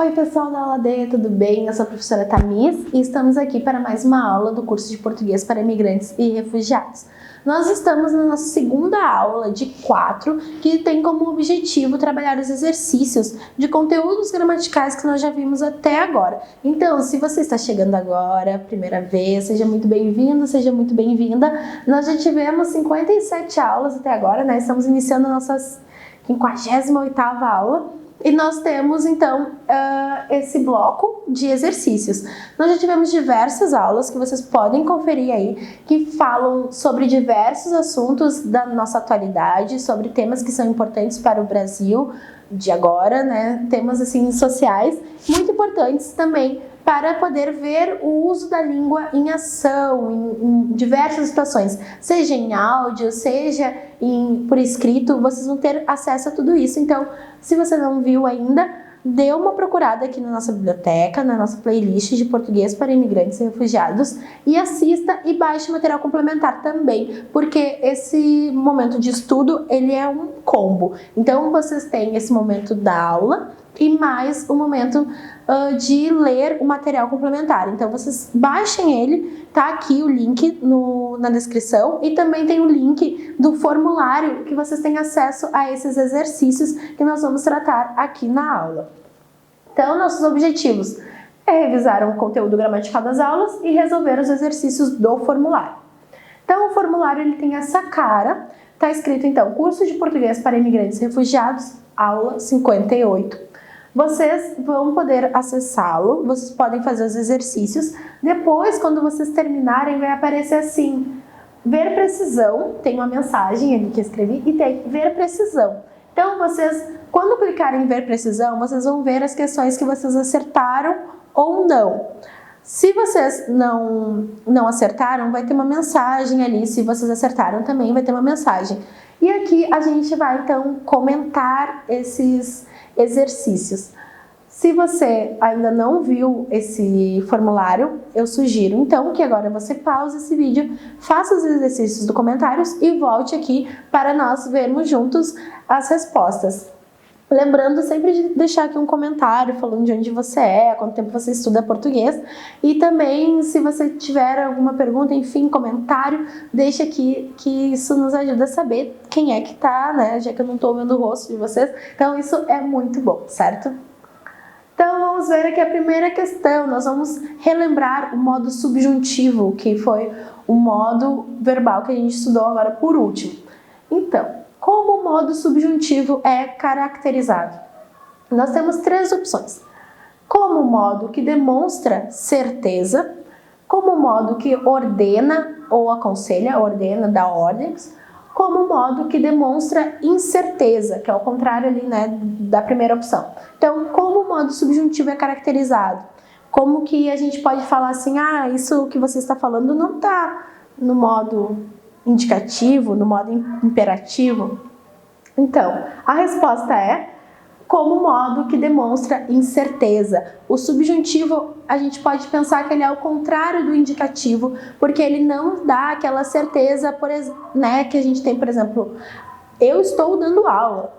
Oi pessoal da aula D, tudo bem? Eu sou a professora Tamis e estamos aqui para mais uma aula do curso de Português para Imigrantes e Refugiados. Nós estamos na nossa segunda aula de 4, que tem como objetivo trabalhar os exercícios de conteúdos gramaticais que nós já vimos até agora. Então, se você está chegando agora, primeira vez, seja muito bem-vindo, seja muito bem-vinda. Nós já tivemos 57 aulas até agora, né? Estamos iniciando a nossa 58ª aula. E nós temos, então, esse bloco de exercícios. Nós já tivemos diversas aulas que vocês podem conferir aí, que falam sobre diversos assuntos da nossa atualidade, sobre temas que são importantes para o Brasil de agora, né? Temas, assim, sociais, muito importantes também para poder ver o uso da língua em ação, em diversas situações, seja em áudio, seja por escrito, vocês vão ter acesso a tudo isso. Então, se você não viu ainda, dê uma procurada aqui na nossa biblioteca, na nossa playlist de Português para Imigrantes e Refugiados e assista e baixe material complementar também, porque esse momento de estudo, ele é um combo. Então, vocês têm esse momento da aula e mais o momento de ler o material complementar. Então, vocês baixem ele, tá aqui o link na descrição e também tem o link do formulário que vocês têm acesso a esses exercícios que nós vamos tratar aqui na aula. Então, nossos objetivos é revisar o conteúdo gramatical das aulas e resolver os exercícios do formulário. Então, o formulário ele tem essa cara, tá escrito então, Curso de Português para Imigrantes e Refugiados, aula 58. Vocês vão poder acessá-lo, vocês podem fazer os exercícios. Depois, quando vocês terminarem, vai aparecer assim, ver precisão, tem uma mensagem ali que eu escrevi, e tem ver precisão. Então, vocês, quando clicarem em ver precisão, vocês vão ver as questões que vocês acertaram ou não. Se vocês não acertaram, vai ter uma mensagem ali, se vocês acertaram também vai ter uma mensagem. E aqui a gente vai, então, comentar esses exercícios. Se você ainda não viu esse formulário, eu sugiro então que agora você pause esse vídeo, faça os exercícios do comentários e volte aqui para nós vermos juntos as respostas. Lembrando sempre de deixar aqui um comentário falando de onde você é, há quanto tempo você estuda português. E também, se você tiver alguma pergunta, enfim, comentário, deixa aqui que isso nos ajuda a saber quem é que tá, né? Já que eu não tô vendo o rosto de vocês. Então, isso é muito bom, certo? Então, vamos ver aqui a primeira questão. Nós vamos relembrar o modo subjuntivo, que foi o modo verbal que a gente estudou agora por último. Então, como o modo subjuntivo é caracterizado? Nós temos 3 opções. Como modo que demonstra certeza, como modo que ordena ou aconselha, ordena, dá ordens, como modo que demonstra incerteza, que é o contrário ali, né, da primeira opção. Então, como o modo subjuntivo é caracterizado? Como que a gente pode falar assim, isso que você está falando não está no modo indicativo, no modo imperativo? Então, a resposta é como modo que demonstra incerteza. O subjuntivo, a gente pode pensar que ele é o contrário do indicativo, porque ele não dá aquela certeza, né, que a gente tem, por exemplo, eu estou dando aula,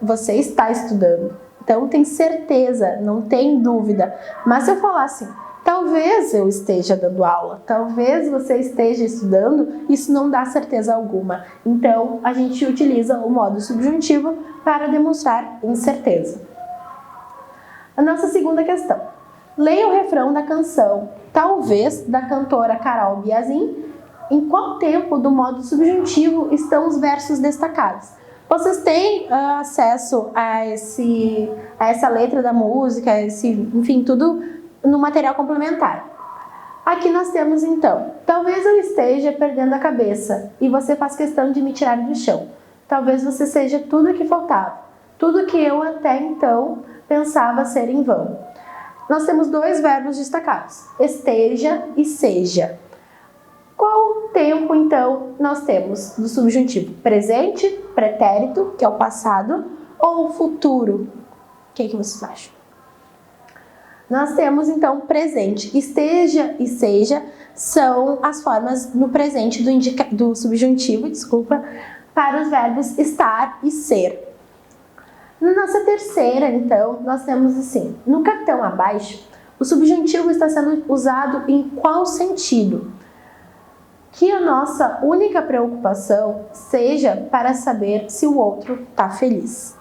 você está estudando. Então, tem certeza, não tem dúvida. Mas se eu falar assim, talvez eu esteja dando aula, talvez você esteja estudando, isso não dá certeza alguma. Então, a gente utiliza o modo subjuntivo para demonstrar incerteza. A nossa segunda questão. Leia o refrão da canção Talvez, da cantora Carol Biazin. Em qual tempo do modo subjuntivo estão os versos destacados? Vocês têm acesso a essa letra da música, enfim, tudo no material complementar. Aqui nós temos então, talvez eu esteja perdendo a cabeça e você faz questão de me tirar do chão. Talvez você seja tudo o que faltava, tudo que eu até então pensava ser em vão. Nós temos 2 verbos destacados, esteja e seja. Qual tempo então nós temos do subjuntivo? Presente, pretérito, que é o passado, ou futuro? O que vocês acham? Nós temos, então, presente. Esteja e seja são as formas no presente do subjuntivo, para os verbos estar e ser. Na nossa terceira, então, nós temos assim, no cartão abaixo, o subjuntivo está sendo usado em qual sentido? Que a nossa única preocupação seja para saber se o outro está feliz.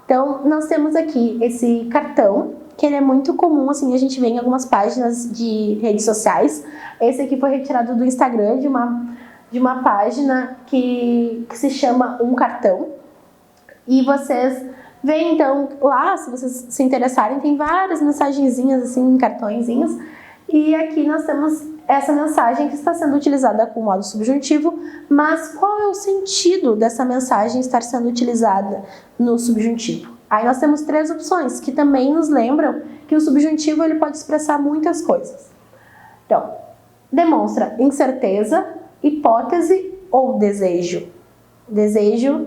Então, nós temos aqui esse cartão, que ele é muito comum, assim, a gente vê em algumas páginas de redes sociais. Esse aqui foi retirado do Instagram, de uma página que se chama Um Cartão. E vocês veem, então, lá, se vocês se interessarem, tem várias mensagenzinhas, assim, em cartõezinhos. E aqui nós temos essa mensagem que está sendo utilizada com o modo subjuntivo, mas qual é o sentido dessa mensagem estar sendo utilizada no subjuntivo? Aí nós temos 3 opções, que também nos lembram que o subjuntivo ele pode expressar muitas coisas. Então, demonstra incerteza, hipótese ou desejo. Desejo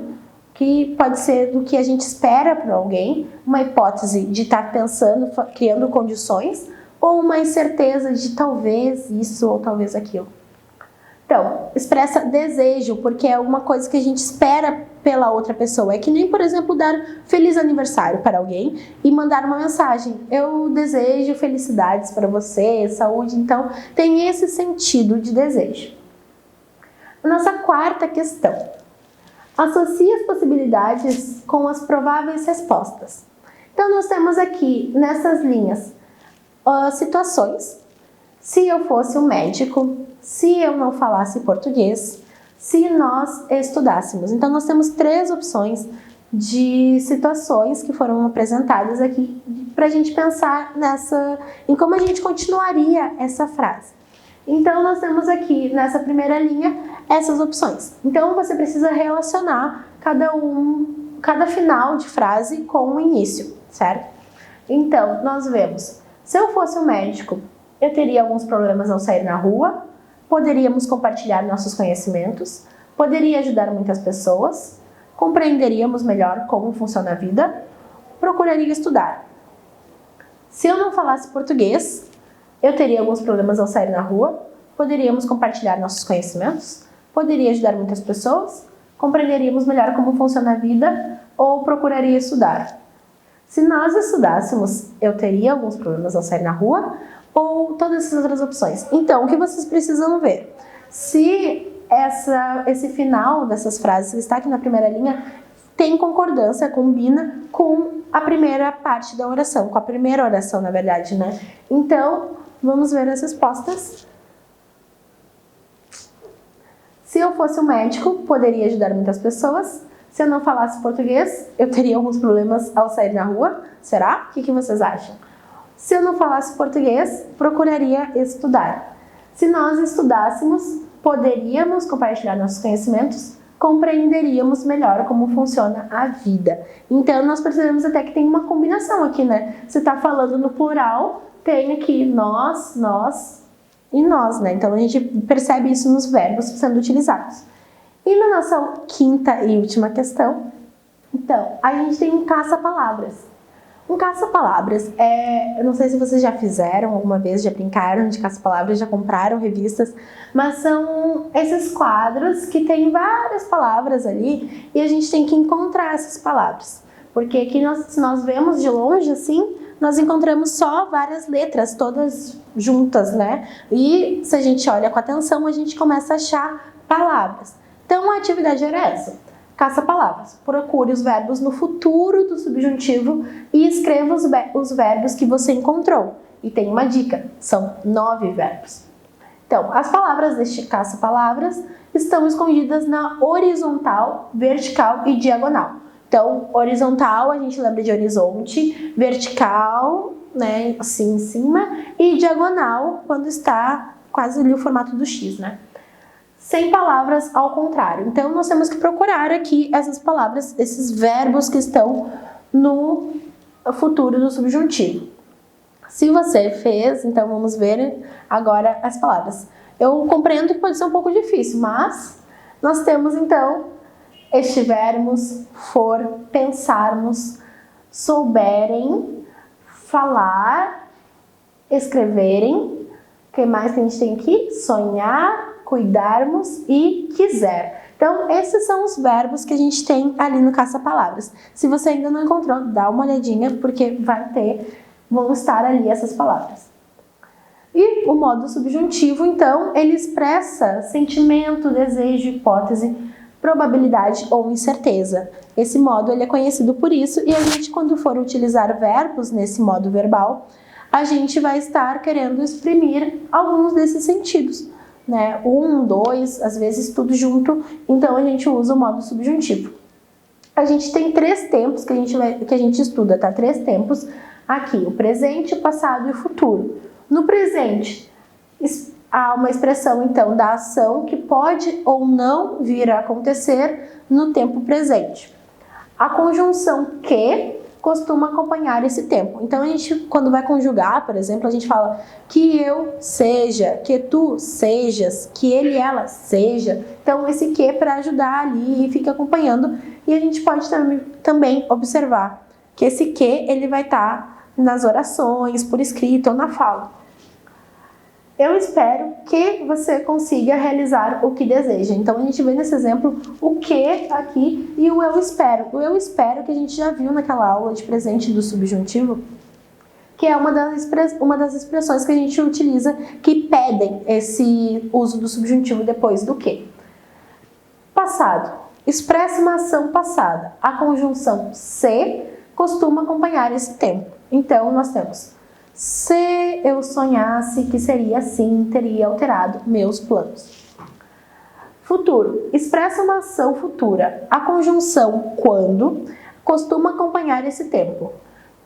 que pode ser do que a gente espera para alguém, uma hipótese de estar pensando, criando condições, ou uma incerteza de talvez isso ou talvez aquilo. Então, expressa desejo, porque é alguma coisa que a gente espera pela outra pessoa. É que nem, por exemplo, dar feliz aniversário para alguém e mandar uma mensagem. Eu desejo felicidades para você, saúde. Então, tem esse sentido de desejo. Nossa quarta questão. Associe as possibilidades com as prováveis respostas. Então, nós temos aqui, nessas linhas, situações. Se eu fosse um médico, se eu não falasse português, se nós estudássemos. Então, nós temos 3 opções de situações que foram apresentadas aqui para a gente pensar em como a gente continuaria essa frase. Então, nós temos aqui, nessa primeira linha, essas opções. Então, você precisa relacionar cada final de frase com o início, certo? Então, nós vemos, se eu fosse um médico, eu teria alguns problemas ao sair na rua, poderíamos compartilhar nossos conhecimentos, poderia ajudar muitas pessoas, compreenderíamos melhor como funciona a vida, procuraria estudar. Se eu não falasse português, eu teria alguns problemas ao sair na rua, poderíamos compartilhar nossos conhecimentos, poderia ajudar muitas pessoas, compreenderíamos melhor como funciona a vida ou procuraria estudar. Se nós estudássemos, eu teria alguns problemas ao sair na rua ou todas essas outras opções. Então, o que vocês precisam ver? Se esse final dessas frases que está aqui na primeira linha tem concordância, combina com a primeira parte da oração, com a primeira oração, na verdade, né? Então, vamos ver as respostas. Se eu fosse um médico, poderia ajudar muitas pessoas. Se eu não falasse português, eu teria alguns problemas ao sair na rua. Será? O que vocês acham? Se eu não falasse português, procuraria estudar. Se nós estudássemos, poderíamos compartilhar nossos conhecimentos, compreenderíamos melhor como funciona a vida. Então, nós percebemos até que tem uma combinação aqui, né? Se está falando no plural, tem aqui nós e nós, né? Então, a gente percebe isso nos verbos sendo utilizados. E na nossa quinta e última questão, então, a gente tem um caça-palavras. Um caça-palavras eu não sei se vocês já fizeram alguma vez, já brincaram de caça-palavras, já compraram revistas, mas são esses quadros que tem várias palavras ali e a gente tem que encontrar essas palavras. Porque aqui se nós vemos de longe assim, nós encontramos só várias letras, todas juntas, né? E se a gente olha com atenção, a gente começa a achar palavras. Então a atividade era essa. Caça-palavras. Procure os verbos no futuro do subjuntivo e escreva os verbos que você encontrou. E tem uma dica, são 9 verbos. Então, as palavras deste caça-palavras estão escondidas na horizontal, vertical e diagonal. Então, horizontal, a gente lembra de horizonte, vertical, né, assim em cima, e diagonal, quando está quase ali o formato do X, né? Sem palavras ao contrário. Então, nós temos que procurar aqui essas palavras, esses verbos que estão no futuro do subjuntivo. Se você fez, então vamos ver agora as palavras. Eu compreendo que pode ser um pouco difícil, mas nós temos então estivermos, for, pensarmos, souberem, falar, escreverem. O que mais que a gente tem aqui? Sonhar, cuidarmos e quiser. Então, esses são os verbos que a gente tem ali no caça-palavras. Se você ainda não encontrou, dá uma olhadinha, porque vão estar ali essas palavras. E o modo subjuntivo, então, ele expressa sentimento, desejo, hipótese, probabilidade ou incerteza. Esse modo ele é conhecido por isso, e a gente, quando for utilizar verbos nesse modo verbal, a gente vai estar querendo exprimir alguns desses sentidos, né? 1, 2, às vezes tudo junto, então a gente usa o modo subjuntivo. A gente tem 3 tempos que a gente estuda, tá? 3 tempos aqui, o presente, o passado e o futuro. No presente, há uma expressão, então, da ação que pode ou não vir a acontecer no tempo presente. A conjunção que costuma acompanhar esse tempo. Então, a gente, quando vai conjugar, por exemplo, a gente fala que eu seja, que tu sejas, que ele, ela seja. Então, esse que para ajudar ali e fica acompanhando. E a gente pode também observar que esse que ele vai estar nas orações, por escrito ou na fala. Eu espero que você consiga realizar o que deseja. Então, a gente vê nesse exemplo o que aqui e o eu espero. O eu espero que a gente já viu naquela aula de presente do subjuntivo, que é uma das expressões que a gente utiliza que pedem esse uso do subjuntivo depois do que. Passado. Expressa uma ação passada. A conjunção se costuma acompanhar esse tempo. Então, nós temos: se eu sonhasse que seria assim, teria alterado meus planos. Futuro. Expressa uma ação futura. A conjunção quando costuma acompanhar esse tempo.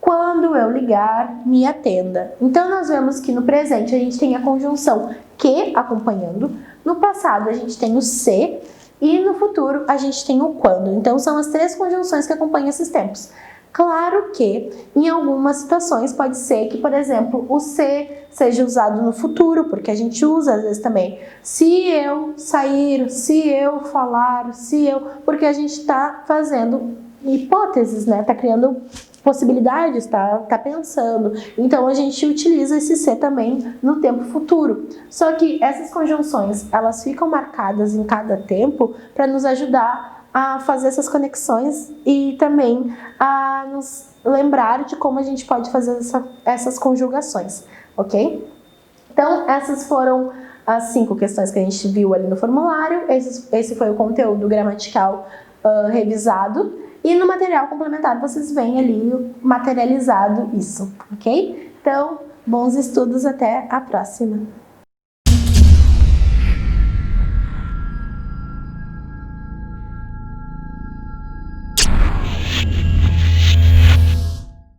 Quando eu ligar, me atenda. Então, nós vemos que no presente a gente tem a conjunção que acompanhando. No passado a gente tem o se. E no futuro a gente tem o quando. Então, são as 3 conjunções que acompanham esses tempos. Claro que, em algumas situações, pode ser que, por exemplo, o se seja usado no futuro, porque a gente usa às vezes também. Se eu sair, se eu falar, se eu... Porque a gente está fazendo hipóteses, né? Está criando possibilidades, tá pensando. Então, a gente utiliza esse se também no tempo futuro. Só que essas conjunções, elas ficam marcadas em cada tempo para nos ajudar a fazer essas conexões e também a nos lembrar de como a gente pode fazer essas conjugações, ok? Então, essas foram as 5 questões que a gente viu ali no formulário. Esse foi o conteúdo gramatical revisado. E no material complementar vocês veem ali materializado isso, ok? Então, bons estudos, até a próxima!